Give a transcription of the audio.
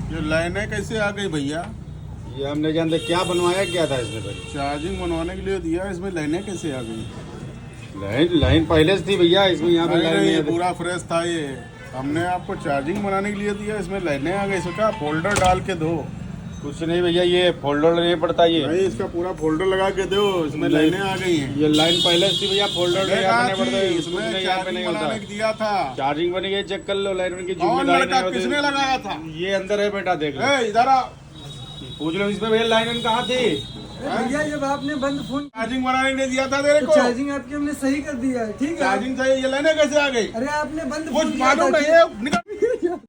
ये लाइनें कैसे आ गई भैया? ये हमने जानते क्या बनवाया क्या था इसमें पहले। चार्जिंग बनवाने के लिए दिया, इसमें लाइनें कैसे आ गई? लाइन पहले से थी भैया, इसमें यहाँ पे नहीं, लाइन नहीं, नहीं ये है। पूरा फ्रेश था ये। हमने आपको चार्जिंग बनाने के लिए दिया, इसमें लाइनें आ गई। इसका फोल्डर डाल के दो। कुछ नहीं भैया, ये फोल्डर नहीं पड़ता ये। नहीं, इसका पूरा फोल्डर लगा के दो, इसमें लाइनें आ गई हैं। ये लाइन पहले से थी भैया, फोल्डर ये यहाँ पे कहाँ नहीं पड़ता, थी? इसमें इसमें यहाँ पे नहीं चार्जिंग होता। बनाने के दिया था। चार्जिंग बनी है, चेक कर लो लाइन की कौन जिम्मेदारी लड़का नहीं किसने होती। लगाया था? ये अंदर है बेटा, देख लो। ए, इधर आ। पूछ लो इसमें भैया लाइन कहाँ थी। भैया जब आपने बंद फोन चार्जिंग बनाने के लिए दिया था तेरे तो को। चार्जिंग आपकी हमने सही कर दिया है, ठीक है। चार्जिंग चाहिए, ये लाइनें कैसे आ गई? अरे आपने बंद कुछ फोन किया मालूम था, नहीं है, निकल।